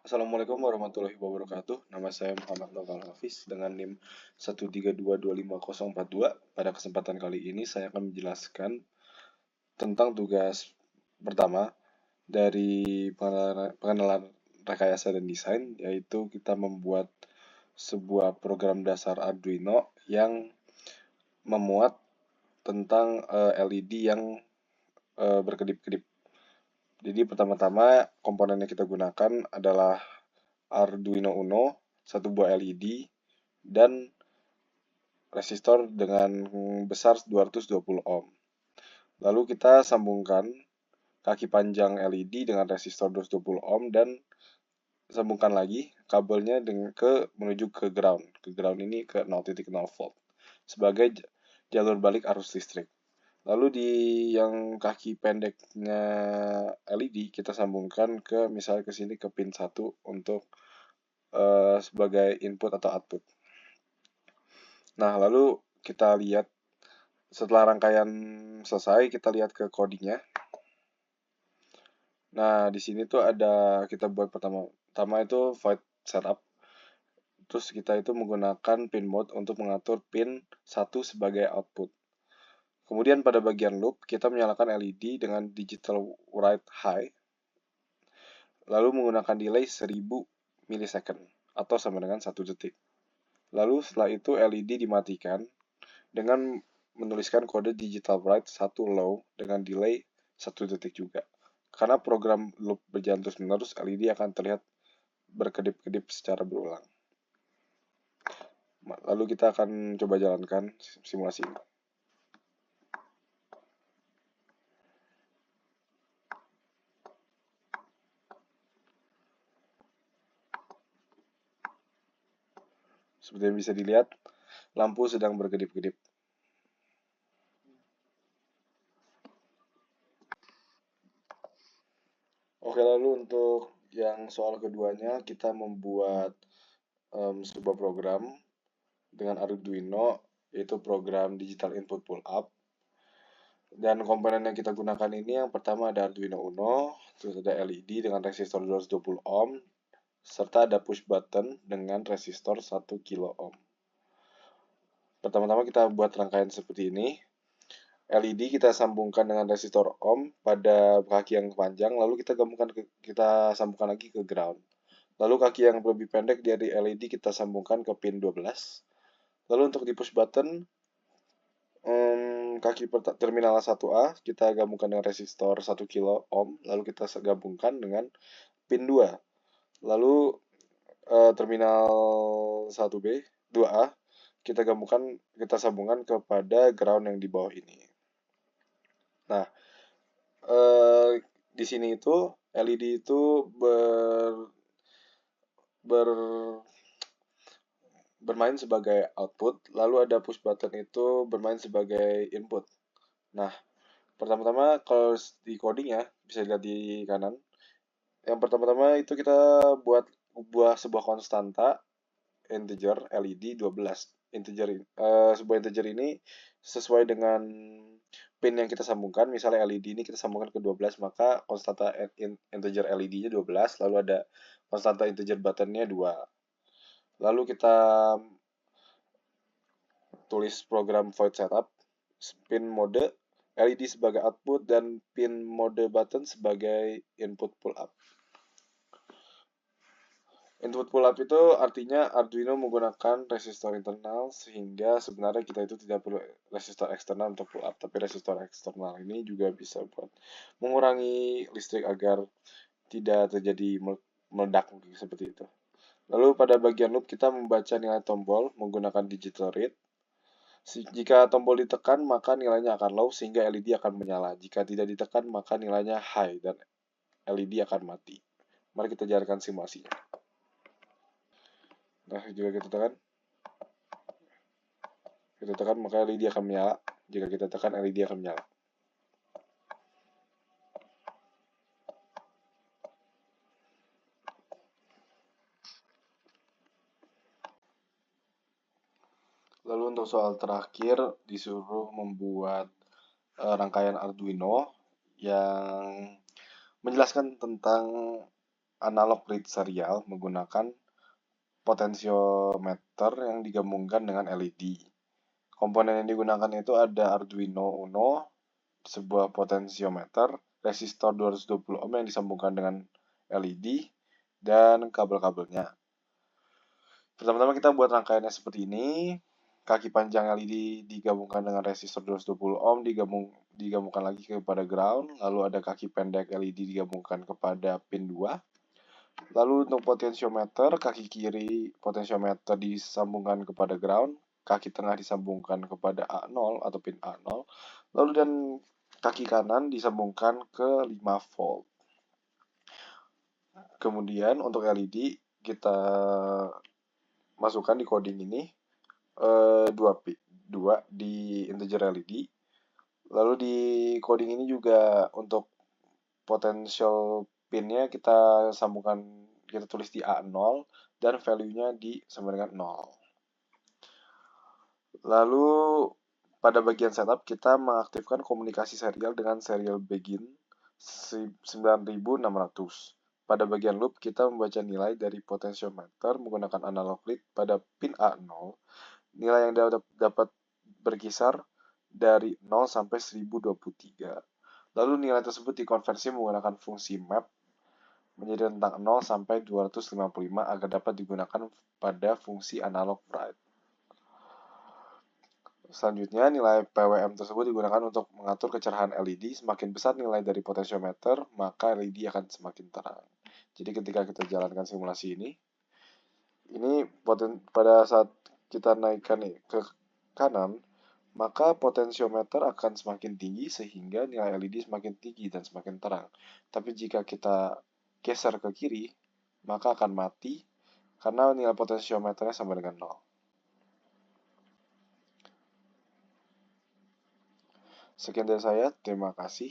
Assalamualaikum warahmatullahi wabarakatuh. Nama saya Muhammad Noval Hafiz dengan NIM 132254042. Pada kesempatan kali ini saya akan menjelaskan tentang tugas pertama dari pengenalan rekayasa dan desain, yaitu kita membuat sebuah program dasar Arduino yang memuat tentang LED yang berkedip-kedip. Jadi pertama-tama komponen yang kita gunakan adalah Arduino Uno, satu buah LED, dan resistor dengan besar 220 ohm. Lalu kita sambungkan kaki panjang LED dengan resistor 220 ohm dan sambungkan lagi kabelnya menuju ke ground. Ke ground ini ke 0.0 volt sebagai jalur balik arus listrik. Lalu di yang kaki pendeknya LED kita sambungkan misalnya ke sini ke pin 1 untuk sebagai input atau output. Nah, lalu kita lihat setelah rangkaian selesai, kita lihat ke codingnya. Nah, di sini tuh ada kita buat pertama itu void setup. Terus kita itu menggunakan pin mode untuk mengatur pin 1 sebagai output. Kemudian pada bagian loop, kita menyalakan LED dengan digital write high. Lalu menggunakan delay 1000 milisecond atau sama dengan 1 detik. Lalu setelah itu LED dimatikan dengan menuliskan kode digital write 1 low dengan delay 1 detik juga. Karena program loop berjalan terus-menerus, LED akan terlihat berkedip-kedip secara berulang. Lalu kita akan coba jalankan simulasi ini. Seperti yang bisa dilihat, lampu sedang berkedip-kedip. Oke, lalu untuk yang soal keduanya, kita membuat sebuah program dengan Arduino, yaitu program digital input pull up. Dan komponen yang kita gunakan ini yang pertama ada Arduino Uno, terus ada LED dengan resistor 220 ohm, serta ada push button dengan resistor 1 kilo ohm. Pertama-tama kita buat rangkaian seperti ini. LED kita sambungkan dengan resistor ohm pada kaki yang panjang, lalu kita sambungkan lagi ke ground. Lalu kaki yang lebih pendek dari LED kita sambungkan ke pin 12. Lalu untuk di push button, kaki terminal 1A kita gabungkan dengan resistor 1 kilo ohm, lalu kita gabungkan dengan pin 2. Lalu terminal 1B, 2A kita sambungkan kepada ground yang di bawah ini. Nah, di sini itu LED itu bermain sebagai output, lalu ada push button itu bermain sebagai input. Nah, pertama-tama kalau di coding ya, bisa dilihat di kanan. Yang pertama-tama itu kita buat sebuah konstanta integer LED 12. Sebuah integer ini sesuai dengan pin yang kita sambungkan. Misalnya LED ini kita sambungkan ke 12, maka konstanta integer LED-nya 12, lalu ada konstanta integer button-nya 2. Lalu kita tulis program void setup, pin mode, LED sebagai output, dan pin mode button sebagai input pull up. Input pull up itu artinya Arduino menggunakan resistor internal, sehingga sebenarnya kita itu tidak perlu resistor eksternal untuk pull up, tapi resistor eksternal ini juga bisa buat mengurangi listrik agar tidak terjadi meledak seperti itu. Lalu pada bagian loop kita membaca nilai tombol menggunakan digital read. Jika tombol ditekan, maka nilainya akan low sehingga LED akan menyala. Jika tidak ditekan, maka nilainya high dan LED akan mati. Mari kita jalankan simulasinya. Nah, jika kita tekan maka LED akan menyala. Jika kita tekan, LED akan menyala. Lalu untuk soal terakhir, disuruh membuat rangkaian Arduino yang menjelaskan tentang analog read serial menggunakan potentiometer yang digabungkan dengan LED. Komponen yang digunakan itu ada Arduino Uno, sebuah potentiometer, resistor 220 ohm yang disambungkan dengan LED, dan kabel-kabelnya. Pertama-tama kita buat rangkaiannya seperti ini. Kaki panjang LED digabungkan dengan resistor 220 ohm, digabungkan lagi kepada ground. Lalu ada kaki pendek LED digabungkan kepada pin 2. Lalu untuk potensiometer, kaki kiri potensiometer disambungkan kepada ground. Kaki tengah disambungkan kepada A0 atau pin A0. Lalu dan kaki kanan disambungkan ke 5 volt. Kemudian untuk LED kita masukkan di coding ini 2 di integer LED. Lalu di coding ini juga untuk potential pinnya kita sambungkan, kita tulis di A0 dan value-nya di sama dengan 0. Lalu pada bagian setup kita mengaktifkan komunikasi serial dengan serial begin 9600. Pada bagian loop kita membaca nilai dari potentiometer menggunakan analog read pada pin A0. Nilai yang dapat berkisar dari 0 sampai 1023. Lalu nilai tersebut dikonversi menggunakan fungsi map menjadi rentang 0 sampai 255 agar dapat digunakan pada fungsi analog write. Selanjutnya, nilai PWM tersebut digunakan untuk mengatur kecerahan LED. Semakin besar nilai dari potensiometer, maka LED akan semakin terang. Jadi ketika kita jalankan simulasi ini pada saat kita naikkan ke kanan, maka potensiometer akan semakin tinggi sehingga nilai LED semakin tinggi dan semakin terang. Tapi jika kita geser ke kiri, maka akan mati karena nilai potensiometernya sama dengan 0. Sekian dari saya, terima kasih.